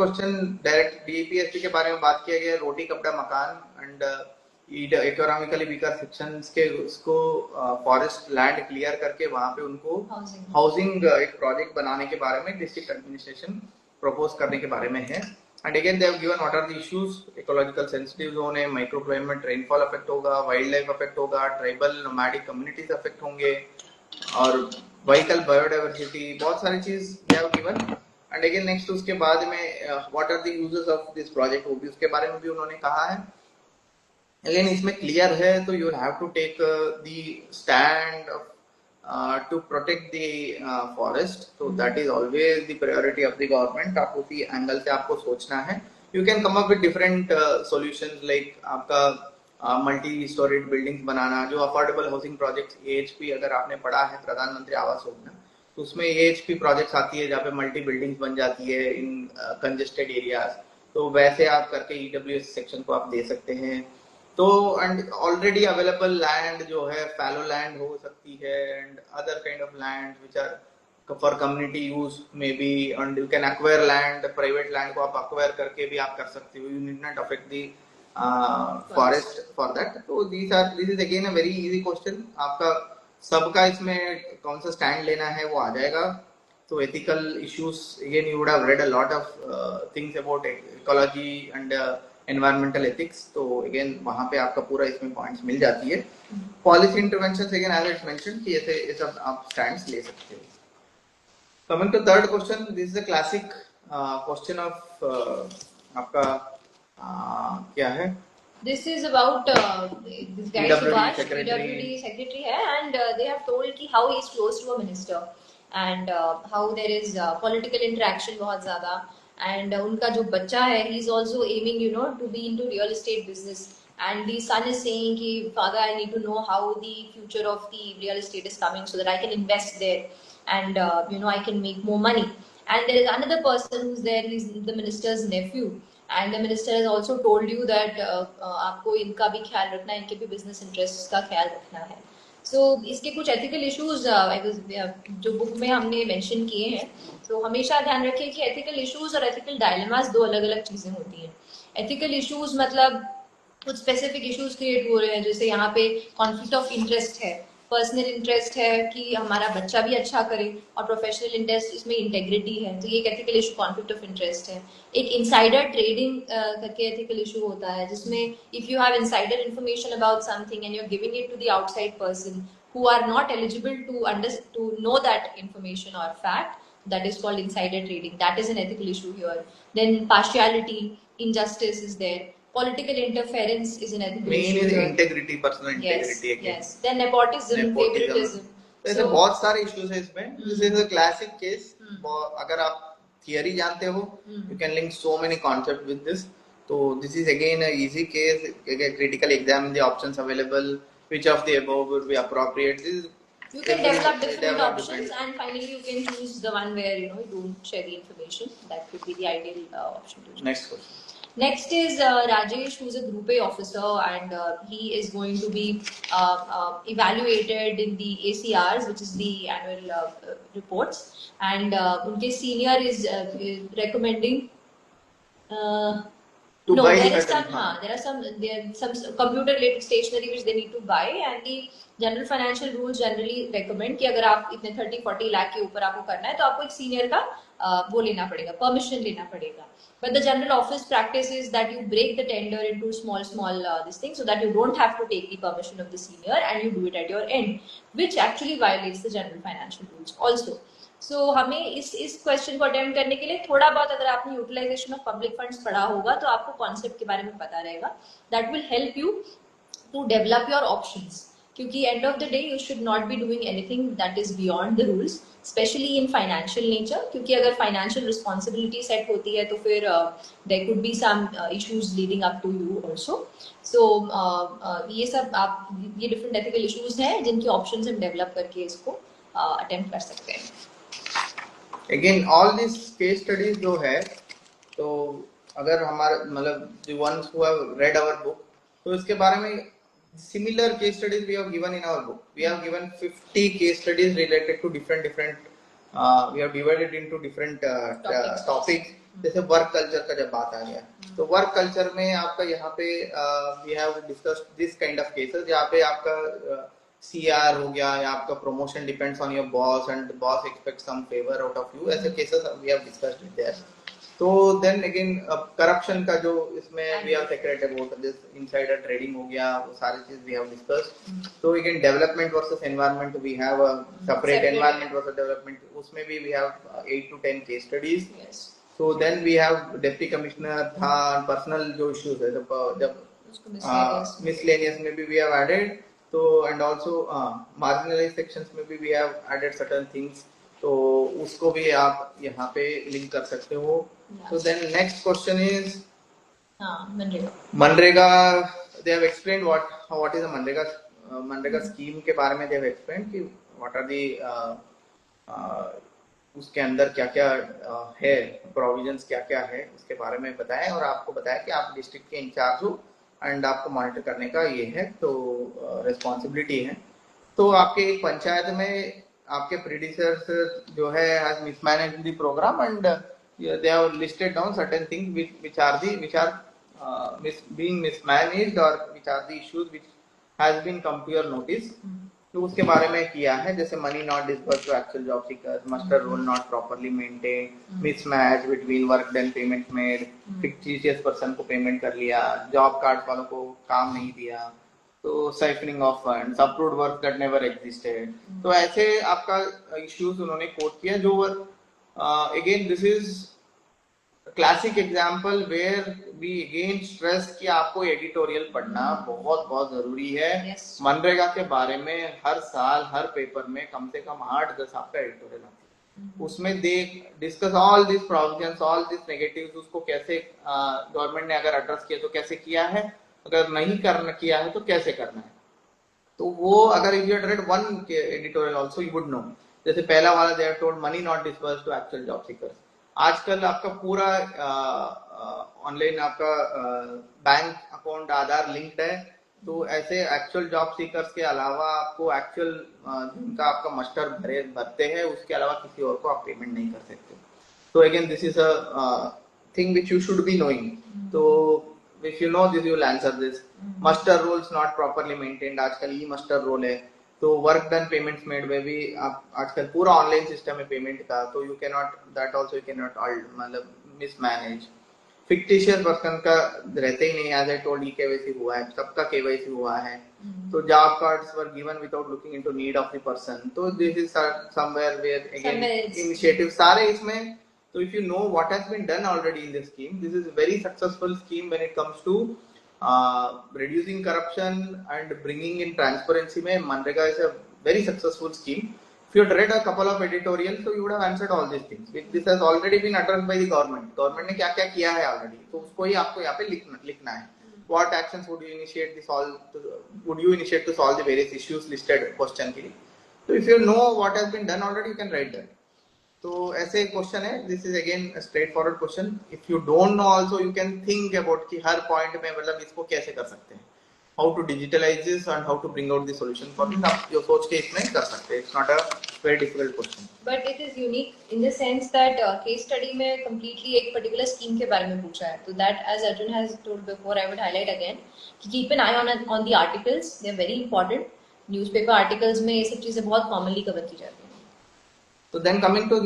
Question direct DPSP के बारे में बात किया गया, रोटी कपड़ा मकान एंड इकोनॉमिकली वीकर सेक्शंस के उसको फॉरेस्ट लैंड क्लियर करके वहां पे उनको हाउसिंग एक प्रोजेक्ट बनाने के बारे में डिस्ट्रिक्ट एडमिनिस्ट्रेशन प्रपोज करने के बारे में है। And again they have given what are the issues, ecological sensitive zone है, माइक्रोक्लाइमेट, रेनफॉल अफेक्ट होगा, वाइल्ड लाइफ अफेक्ट होगा, ट्राइबल नोमैडिक कम्युनिटीज अफेक्ट होंगे और व्हीकल बायोडाइवर्सिटी, बहुत सारी चीज they have given. And again next उसके बाद में what are the uses of this project, वो भी उसके बारे में भी उन्होंने कहा है। अगेन इसमें क्लियर है तो you have to take the stand to protect the forest, तो that is always the priority of the government. आप उसी एंगल से आपको सोचना है। You can come up with different solutions like आपका मल्टी स्टोरेज बिल्डिंग्स बनाना, जो अफोर्डेबल हाउसिंग प्रोजेक्ट्स एएचपी अगर आपने पढ़ा है प्रधानमंत्री आवास योजना, तो उसमें एएचपी प्रोजेक्ट्स आती है जहाँ पे मल्टी बिल्डिंग्स बन जाती है इन कंजेस्टेड एरियाज, तो वैसे आप करके ईडब्ल्यूएस सेक्शन को आप दे सकते हैं। तो एंड ऑलरेडी अवेलेबल लैंड जो है फैलो लैंड हो सकती है and other kind of land which are for community use may be, and you can acquire land, private land को आप एक्वायर करके भी आप कर सकते हो, you need not affect the forest for that. तो this is again a very easy question, आपका सबका इसमें कौन सा स्टैंड लेना है वो आ जाएगा। तो ethical issues, again you would have read a lot of things about ecology and environmental ethics, तो अगेन वहां पे आपका पूरा इसमें पॉइंट्स मिल जाती है। Policy interventions, again as it's mentioned कि ऐसे ये सब आप स्टैंड्स ले सकते हो। Coming to third question, this is a classic question of आपका क्या है, This is about this guy Subhash, PWD secretary है, and they have told कि how he is close to a minister and how there is political interaction बहुत ज़्यादा, and उनका जो बच्चा है he is also aiming to be into real estate business, and the son is saying कि father I need to know how the future of the real estate is coming so that I can invest there and I can make more money. And there is another person who's there, he's the minister's nephew, and the minister has also told you that आपको इनका भी ख्याल रखना है, इनके भी business interest का ख्याल रखना है। सो इसके कुछ एथिकल इश्यूज जो बुक में हमने मेंशन किए हैं, तो हमेशा ध्यान रखिए कि एथिकल इश्यूज और एथिकल डायलेमास दो अलग अलग चीजें होती हैं। एथिकल इश्यूज मतलब कुछ स्पेसिफिक इश्यूज क्रिएट हो रहे हैं, जैसे यहाँ पे कॉन्फ्लिक्ट ऑफ इंटरेस्ट है, पर्सनल इंटरेस्ट है कि हमारा बच्चा भी अच्छा करे, और प्रोफेशनल इंटरेस्ट इसमें इंटेग्रिटी है, तो ये एक ethical issue conflict of interest है। एक इंसाइडर ट्रेडिंग करके एथिकल इशू होता है, जिसमें if you have insider information about something and you are giving it to the outside person who are not eligible to know that information or fact, that is called insider trading. That is an ethical issue here. Then partiality, injustice is there. Political interference is an ethical issue. Main is integrity, personal integrity again. Yes. Then nepotism, favoritism. ऐसे बहुत सारे issues है इसमें। This is a classic case. अगर आप theory जानते हो, you can link so many concepts with this. So this is again a easy case. Critical examine the options available. Which of the above would be appropriate? You can develop different options, and finally you can choose the one where you don't share the information. That would be the ideal option to choose. Next question. Next is Rajesh, who is a Group A officer, and he is going to be evaluated in the ACRs, which is the annual reports, and unke senior is recommending. No, there are some computer related stationery which they need to buy, and the general financial rules generally recommend कि अगर आप इतने 30-40 लाख के ऊपर आपको करना है तो आपको एक सीनियर का वो लेना पड़ेगा, परमिशन लेना पड़ेगा। But the general office practice is that you break the tender into small this thing, so that you don't have to take the permission of the senior and you do it at your end, which actually violates the general financial rules also. So हमें इस question को attempt करने के लिए थोड़ा बहुत अगर आपने यूटिलाइजेशन ऑफ पब्लिक फंड्स पढ़ा होगा तो आपको कॉन्सेप्ट के बारे में पता रहेगा। That will help you to develop your options, क्योंकि end of the day you should not be doing anything that is beyond the rules, specially in financial nature, क्योंकि अगर फाइनेंशियल रिस्पॉन्सिबिलिटी सेट होती है तो फिर there could be some issues leading up to you also. So ये सब आप ये डिफरेंट एथिकल इश्यूज हैं जिनकी ऑप्शंस हम डेवलप करके इसको अटेम्प्ट कर सकते हैं। Again, all these case studies जो है, तो अगर हमारे मतलब the ones who have read our book, तो इसके बारे में similar case studies we have given in our book. We have given 50 case studies related to different we have divided into different topics. जैसे वर्क कल्चर का जब बात आ गया, तो वर्क कल्चर में आपका यहाँ पे we have discussed this kind of cases जहाँ पे आपका CR हो गया या आपका promotion depends on your boss and boss expect some favour out of you, ऐसे cases we have discussed with there. तो देन अगेन करप्शन का जो इसमें we have secret about this insider trading हो गया, वो सारी चीज वी हैव डिस्कस्ड. तो again development versus environment, we have a separate environment versus development, उसमें भी we have 8 to 10 case studies. So then we have deputy commissioner था, personal जो इश्यूज है जब मिसलेनियस में भी वी हैव एडेड. तो एंड आल्सो मार्जिनलाइज्ड सेक्शंस में भी we have added certain things, तो उसको भी आप यहाँ पे लिंक कर सकते हो. So then next question is MNREGA. They have explained what is a MNREGA scheme के बारे में they have explained कि what are the उसके अंदर क्या क्या है, प्रोविजंस क्या क्या है उसके बारे में बताया, और आपको बताया कि आप डिस्ट्रिक्ट के इंचार्ज हो एंड आपको मॉनिटर करने का ये है, तो रिस्पॉन्सिबिलिटी है. तो आपके एक पंचायत में आपके प्रीडिसेसर जो है has mismanaged the program and they have listed down certain things which are being mismanaged or which are the issues which has been come to your notice. तो उसके बारे में किया है, जैसे money not disbursed to actual job seekers, muster roll not properly maintain, mismatch between work done payment made, fictitious person को payment कर लिया, जॉब कार्ड वालों को काम नहीं दिया, तो siphoning of funds, approved work that never existed. तो ऐसे आपका इश्यूज उन्होंने कोट किया, जो again this is classic example where we again stress कि आपको एडिटोरियल पढ़ना बहुत बहुत जरूरी है. मनरेगा के बारे में हर साल हर पेपर में कम से कम 8-10 आपका एडिटोरियल आती है. उसमें they discuss all this provisions, all this negatives, उसको कैसे गवर्नमेंट ने अगर एड्रेस किया तो कैसे किया है, अगर नहीं करना किया है तो कैसे करना है. तो वो अगर if you had read one editorial also you would know. जैसे पहला वाला they have told money not disbursed to actual job seekers. आजकल आपका पूरा ऑनलाइन आपका बैंक अकाउंट आधार लिंक्ड है, तो ऐसे एक्चुअल जॉब सीकर्स के अलावा आपको एक्चुअल जिनका आपका मस्टर भरते हैं उसके अलावा किसी और को आप पेमेंट नहीं कर सकते. तो again this is a thing which you should be knowing. तो if you know this you will answer this. Muster rolls not properly maintained, आजकल ई मस्टर रोल है, तो वर्क डन पेमेंट्स मेड में भी आप आजकल पूरा ऑनलाइन सिस्टम है पेमेंट का, तो you can not that also you can not मतलब मिसमैनेज. फिक्टिशियस पर्सन का रहते ही नहीं, as I told e KYC हुआ है, सबका केवाईसी हुआ है. तो job cards were given without looking into need of the person. तो this is somewhere where again initiative सारे इसमें. So if you know what has been done already in this scheme, this is a very successful scheme when it comes to reducing corruption and bringing in transparency. Mein MNREGA is a very successful scheme. If you had read a couple of editorials, so you would have answered all these things. This has already been addressed by the government. Government ने क्या क्या किया है already, तो उसको ही आपको यहाँ पे लिखना है. What actions would you initiate to solve the various issues listed question के लिए. So if you know what has been done already, you can write that. तो ऐसे क्वेश्चन है. This is again straight forward question. If you don't know also you can think about कि हर point में मतलब इसको कैसे कर सकते हैं, how to digitalise this and how to bring out the solution for this. आप जो सोच के इसमें कर सकते हैं. It's not a very difficult question, but it is unique in the sense that case study में कंप्लीटली एक पर्टिकुलर स्कीम के बारे में पूछा है. तो that as Arjun has told before, I would highlight again कि keep an eye on the articles, they are very important. Newspaper articles में ये सब चीजें बहुत कॉमनली कवर की जाती हैं. तो देन कमिंग टू